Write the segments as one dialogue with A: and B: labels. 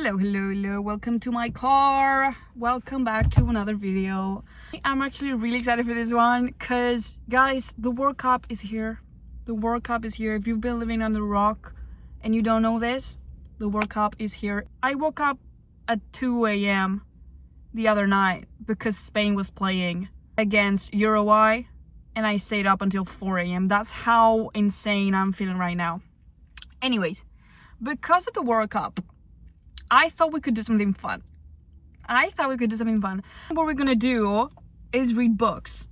A: Hello, welcome to my car. Welcome back to another video. I'm actually really excited for this one because, guys, the World Cup is here. The World Cup is here. If you've been living under a rock and you don't know this, the World Cup is here. I woke up at 2 a.m. the other night because Spain was playing against Uruguay, and I stayed up until 4 a.m. That's how insane I'm feeling right now. Anyways, because of the World Cup, I thought we could do something fun. What we're gonna do is read books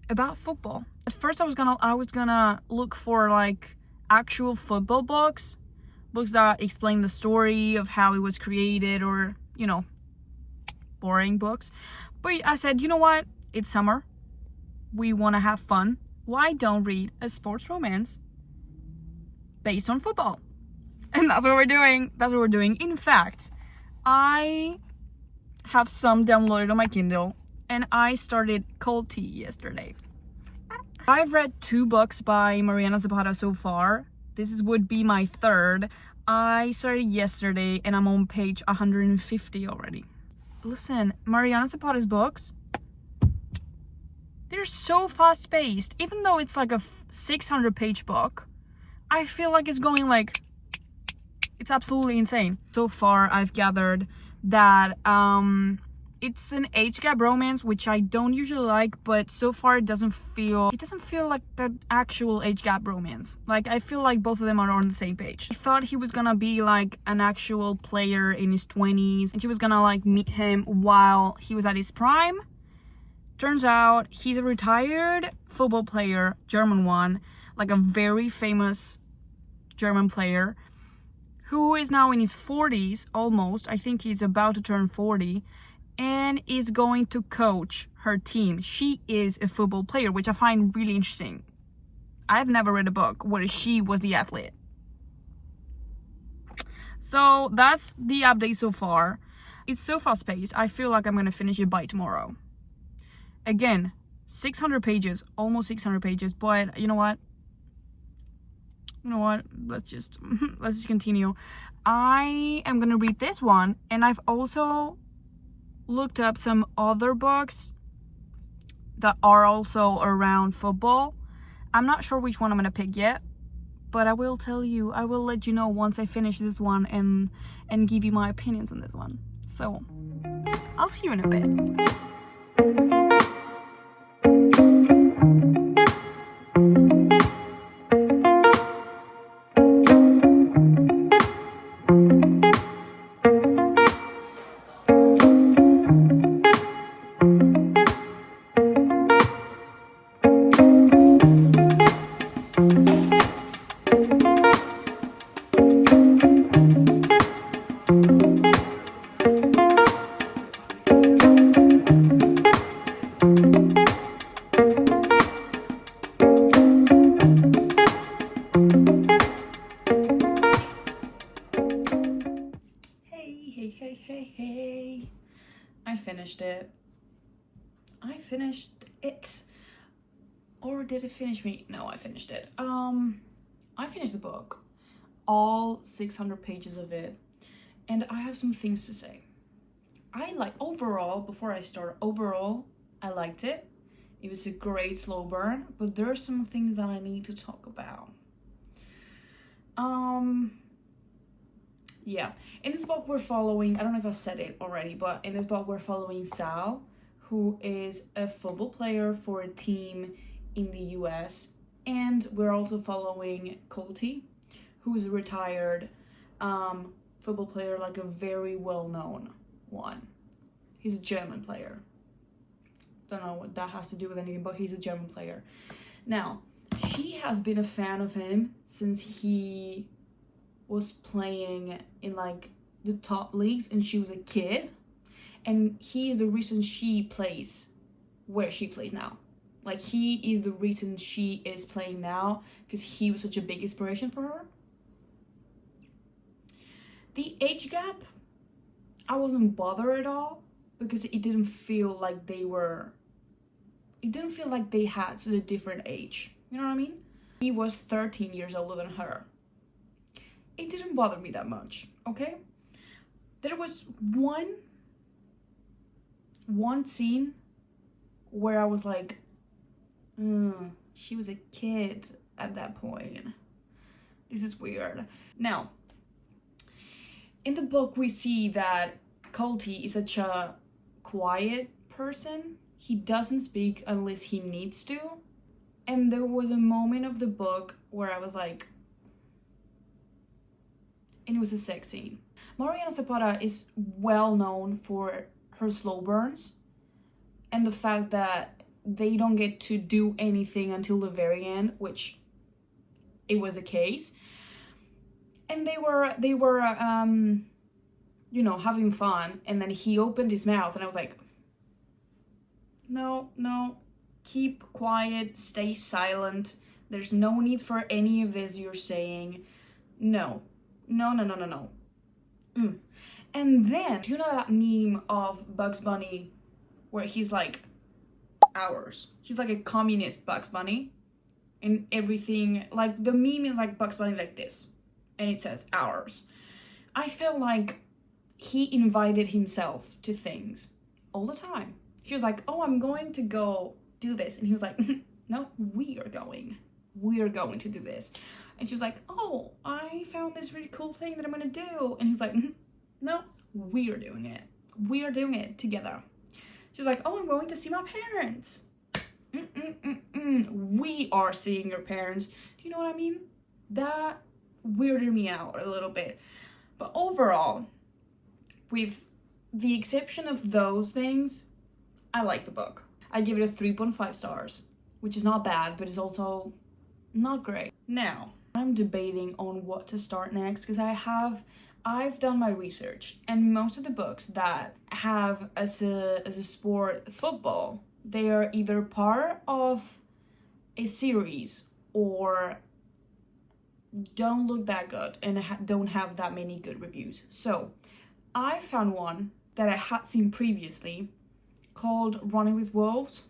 A: about football. At first I was gonna look for like actual football books that explain the story of how it was created, or, you know, boring books. But I said, you know what? It's summer. We wanna have fun. Why don't read a sports romance based on football? And that's what we're doing. In fact, I have some downloaded on my Kindle, and I started Cold Tea yesterday. I've read 2 books by Mariana Zapata so far. Would be my 3rd. I started yesterday and I'm on page 150 already. Listen, Mariana Zapata's books, they're so fast-paced. Even though it's like a 600-page book, I feel like it's going like... It's absolutely insane. So far, I've gathered that it's an age gap romance, which I don't usually like, but so far it doesn't feel like the actual age gap romance. Like, I feel like both of them are on the same page. I thought he was gonna be like an actual player in his 20s, and she was gonna like meet him while he was at his prime. Turns out he's a retired football player, German one, like a very famous German player, who is now in his 40s, almost. I think he's about to turn 40, and is going to coach her team. She is a football player, which I find really interesting. I've never read a book where she was the athlete. So that's the update so far. It's so fast-paced. I feel like I'm gonna finish it by tomorrow. Again, 600 pages, almost 600 pages, but you know what? Let's just continue. I am gonna read this one, and I've also looked up some other books that are also around football. I'm not sure which one I'm gonna pick yet, but I will let you know once I finish this one and give you my opinions on this one. So I'll see you in a bit. Hey. I finished it. Or did it finish me? No, I finished it. I finished the book. All 600 pages of it. And I have some things to say. Before I start, I liked it. It was a great slow burn, but there are some things that I need to talk about. Yeah, in this book we're following, I don't know if I said it already, but in this book we're following Sal, who is a football player for a team in the US, and we're also following Colty, who is a retired football player, like a very well-known one. He's a German player. Don't know what that has to do with anything, but he's a German player. Now, she has been a fan of him since he was playing in like the top leagues and she was a kid, and he is the reason she plays where she plays now. Like, he is the reason she is playing now, because he was such a big inspiration for her. The age gap, I wasn't bothered at all, because it didn't feel like they had such a different age, you know what I mean? He was 13 years older than her. It didn't bother me that much, okay? There was one scene where I was like, she was a kid at that point. This is weird. Now, in the book, we see that Colty is such a quiet person. He doesn't speak unless he needs to. And there was a moment of the book where I was like, and it was a sex scene. Mariana Zapata is well known for her slow burns and the fact that they don't get to do anything until the very end, which it was the case. And they were you know, having fun, and then he opened his mouth and I was like, no, keep quiet, stay silent. There's no need for any of this you're saying. No. And then, do you know that meme of Bugs Bunny where he's like, hours? He's like a communist Bugs Bunny. And everything, like the meme is like Bugs Bunny like this. And it says hours. I feel like he invited himself to things all the time. He was like, oh, I'm going to go do this. And he was like, no, we are going to do this. And she was like, oh, I found this really cool thing that I'm gonna do. And he was like, no, we are doing it together. She was like, oh, I'm going to see my parents. We are seeing your parents. Do you know what I mean? That weirded me out a little bit. But overall, with the exception of those things, I like the book. I give it a 3.5 stars, which is not bad, but it's also not great. Now, I'm debating on what to start next because I've done my research, and most of the books that have as a sport football, they are either part of a series or don't look that good and don't have that many good reviews. So I found one that I had seen previously called Running with Wolves.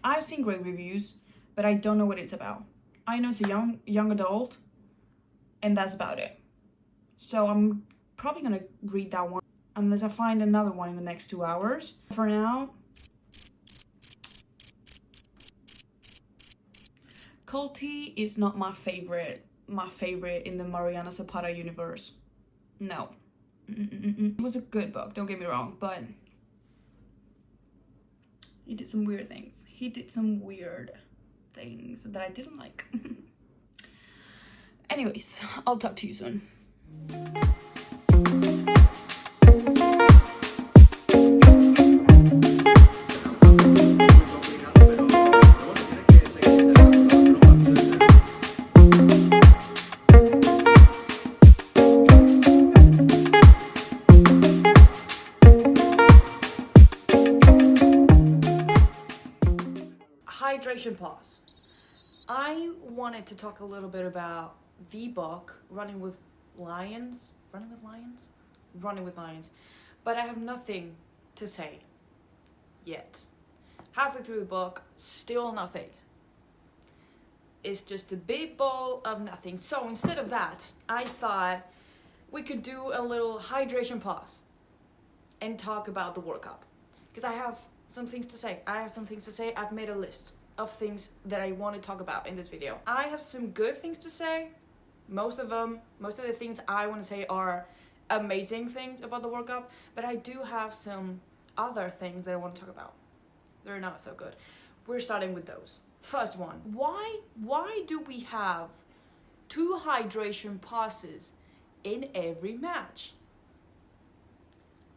A: I've seen great reviews, but I don't know what it's about. I know it's a young adult, and that's about it. So I'm probably gonna read that one unless I find another one in the next 2 hours. For now, Colty is not my favorite in the Mariana Zapata universe. No. It was a good book, don't get me wrong, but he did some weird things. He did some weird things that I didn't like. Anyways, I'll talk to you soon. Hydration pause. I wanted to talk a little bit about the book Running with Lions, but I have nothing to say yet. Halfway through the book, still nothing. It's just a big ball of nothing. So instead of that, I thought we could do a little hydration pause and talk about the World Cup, because I have some things to say. I've made a list of things that I want to talk about in this video. I have some good things to say. Most of the things I want to say are amazing things about the World Cup, but I do have some other things that I want to talk about. They're not so good. We're starting with those. First one, why do we have 2 hydration pauses in every match?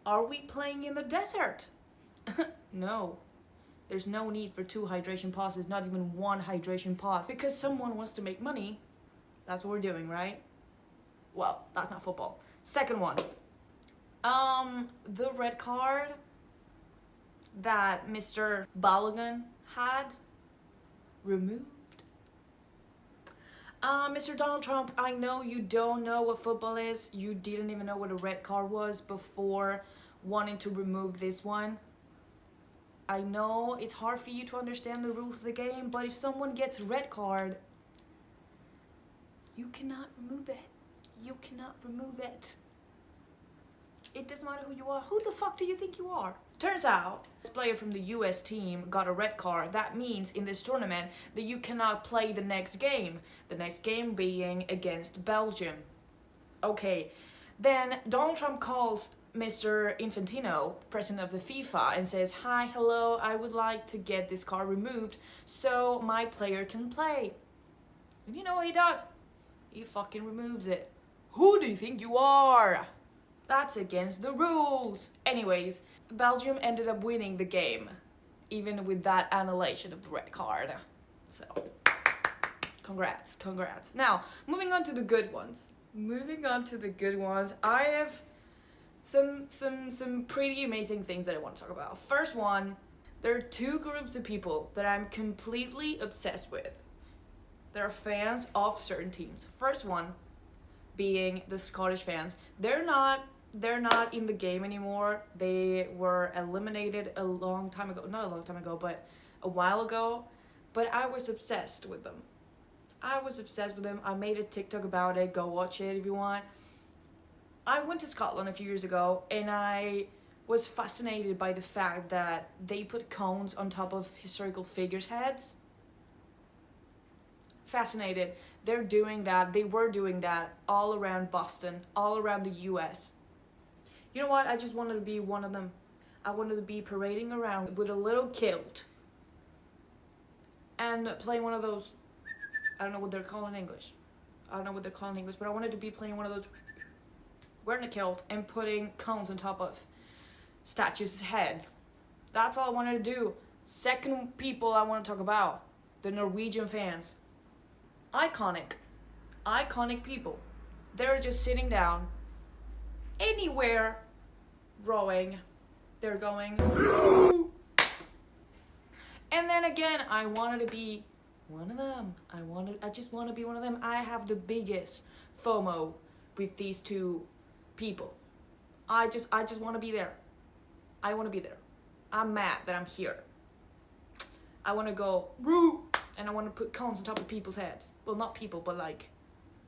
A: Are we playing in the desert? No. There's no need for 2 hydration pauses, not even 1 hydration pause. Because someone wants to make money, that's what we're doing, right? Well, that's not football. Second one. The red card that Mr. Balogun had removed. Mr. Donald Trump, I know you don't know what football is. You didn't even know what a red card was before wanting to remove this one. I know it's hard for you to understand the rules of the game, but if someone gets a red card, you cannot remove it. It doesn't matter who you are. Who the fuck do you think you are? Turns out, this player from the US team got a red card. That means in this tournament that you cannot play the next game. The next game being against Belgium. Okay, then Donald Trump calls Mr. Infantino, president of the FIFA, and says, "Hi, hello, I would like to get this card removed so my player can play." And you know what he does? He fucking removes it. Who do you think you are? That's against the rules. Anyways, Belgium ended up winning the game, even with that annihilation of the red card. So, congrats. Now, moving on to the good ones. I have some pretty amazing things that I want to talk about. First one, there are two groups of people that I'm completely obsessed with. They're fans of certain teams. First one being the Scottish fans. They're not in the game anymore. They were eliminated a long time ago. Not a long time ago, but a while ago. But I was obsessed with them. I made a TikTok about it. Go watch it if you want. I went to Scotland a few years ago and I was fascinated by the fact that they put cones on top of historical figures' heads. Fascinated. They were doing that all around Boston, all around the US. You know what? I just wanted to be one of them. I wanted to be parading around with a little kilt and playing one of those, I don't know what they're called in English, but I wanted to be playing one of those, wearing a kilt and putting cones on top of statues' heads. That's all I wanted to do. Second people I want to talk about, the Norwegian fans. Iconic people. They're just sitting down anywhere, rowing. They're going, and then again, I wanted to be one of them. I just want to be one of them. I have the biggest FOMO with these two people. I just want to be there. I want to be there. I'm mad that I'm here. I want to go, woo, and I want to put cones on top of people's heads. Well, not people, but like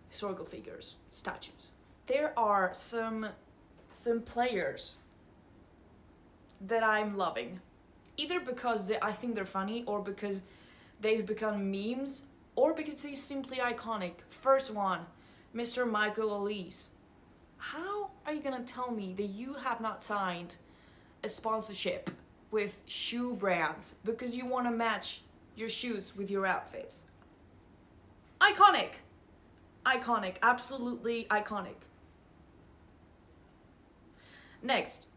A: historical figures, statues. There are some players that I'm loving, either because I think they're funny, or because they've become memes, or because they're simply iconic. First one, Mr. Michael Elise. How are you gonna tell me that you have not signed a sponsorship with shoe brands because you want to match your shoes with your outfits? Iconic, absolutely iconic. Next,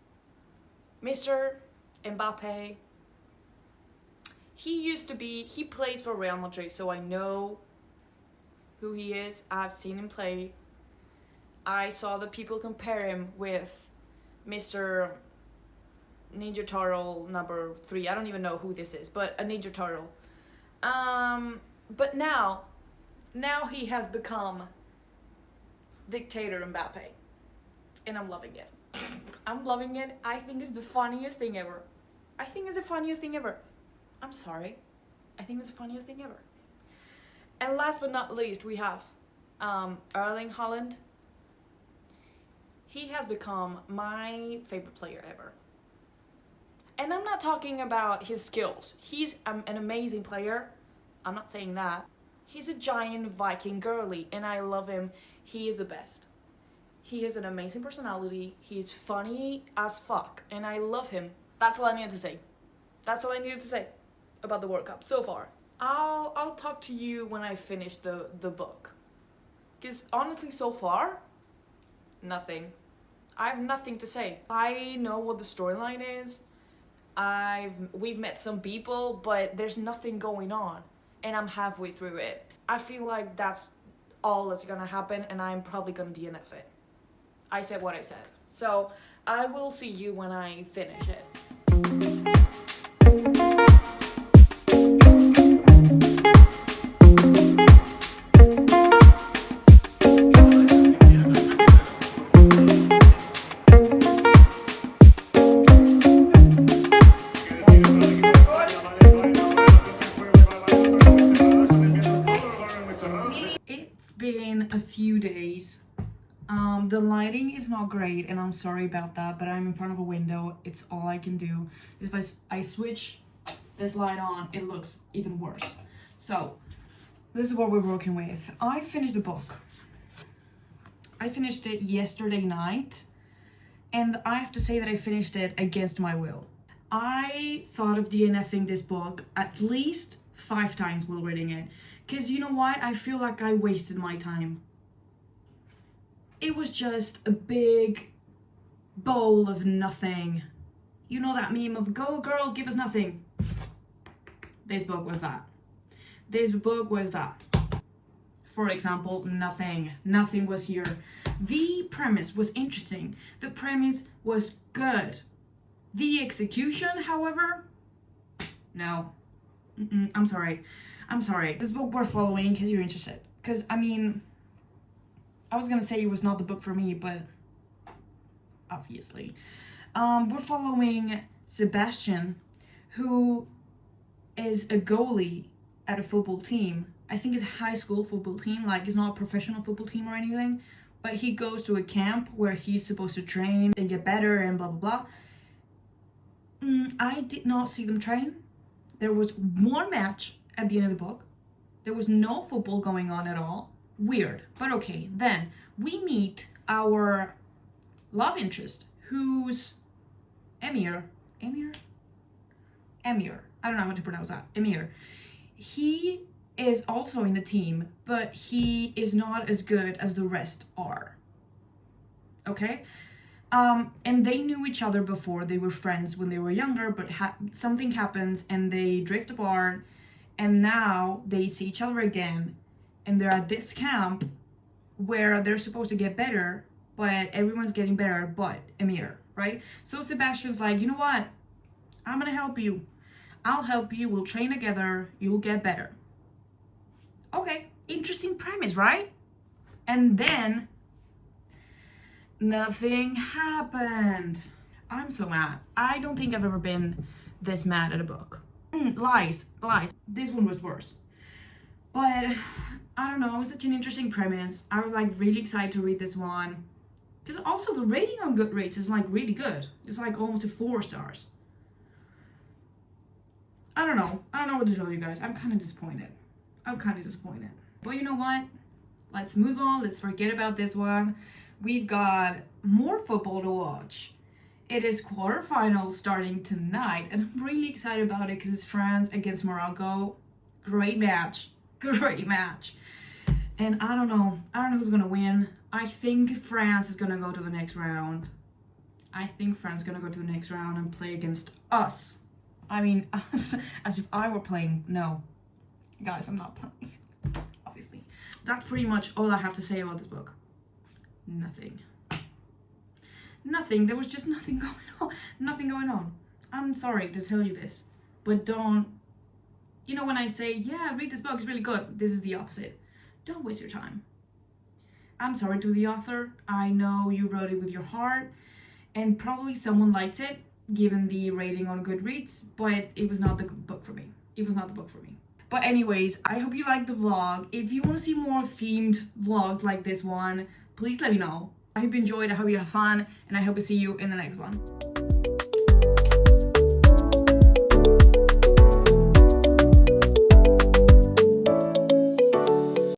A: Mr. Mbappe. He plays for Real Madrid, so I know who he is. I've seen him play. I saw the people compare him with Mr. Ninja Turtle number 3. I don't even know who this is, but a Ninja Turtle. But now he has become Dictator Mbappe, and I'm loving it. I think it's the funniest thing ever. I'm sorry. I think it's the funniest thing ever. And last but not least, we have Erling Haaland. He has become my favorite player ever. And I'm not talking about his skills. He's an amazing player. I'm not saying that. He's a giant Viking girly, and I love him. He is the best. He has an amazing personality. He's funny as fuck, and I love him. That's all I needed to say. About the World Cup so far. I'll talk to you when I finish the book. Because honestly, so far, nothing. I have nothing to say. I know what the storyline is. We've met some people, but there's nothing going on, and I'm halfway through it. I feel like that's all that's gonna happen, and I'm probably gonna DNF it. I said what I said. So I will see you when I finish it. It's been a few days. The lighting is not great, and I'm sorry about that, but I'm in front of a window. It's all I can do. If I switch this light on, it looks even worse. So this is what we're working with. I finished the book. I finished it yesterday night, and I have to say that I finished it against my will. I thought of DNFing this book at least 5 times while reading it, because you know what? I feel like I wasted my time. It was just a big bowl of nothing. You know that meme of "go girl, give us nothing"? This book was that. This book was that. For example, nothing. Nothing was here. The premise was interesting. The premise was good. The execution, however, no. I'm sorry. This book we're following in case you're interested. Because, I mean, I was gonna say it was not the book for me, but obviously. We're following Sebastian, who is a goalie at a football team. I think it's a high school football team, like it's not a professional football team or anything, but he goes to a camp where he's supposed to train and get better and blah, blah, blah. I did not see them train. There was one match at the end of the book. There was no football going on at all. Weird, but okay. Then we meet our love interest, who's Emir. I don't know how to pronounce that. Emir. He is also in the team, but he is not as good as the rest are. Okay? And they knew each other before. They were friends when they were younger, but something happens and they drift apart, and now they see each other again, and they're at this camp where they're supposed to get better, but everyone's getting better but Emir, right? So Sebastian's like, you know what? I'm gonna help you. I'll help you. We'll train together. You'll get better. Okay, interesting premise, right? And then nothing happened. I'm so mad. I don't think I've ever been this mad at a book. Lies. This one was worse. But I don't know, it was such an interesting premise. I was like really excited to read this one. Because also the rating on Goodreads is like really good. It's like almost a 4 stars. I don't know what to tell you guys. I'm kind of disappointed. But you know what? Let's move on. Let's forget about this one. We've got more football to watch. It is quarterfinals starting tonight, and I'm really excited about it because it's France against Morocco. Great match. And I don't know who's gonna win. I think France is gonna go to the next round. And play against us. I mean, us, as if I were playing. No, guys, I'm not playing. Obviously. That's pretty much all I have to say about this book. Nothing. There was just nothing going on. I'm sorry to tell you this, but don't, you know, when I say, yeah, read this book, it's really good, this is the opposite. Don't waste your time. I'm sorry to the author. I know you wrote it with your heart, and probably someone likes it, given the rating on Goodreads, but it was not the book for me. But anyways, I hope you liked the vlog. If you want to see more themed vlogs like this one, please let me know. I hope you enjoyed, I hope you have fun, and I hope to see you in the next one.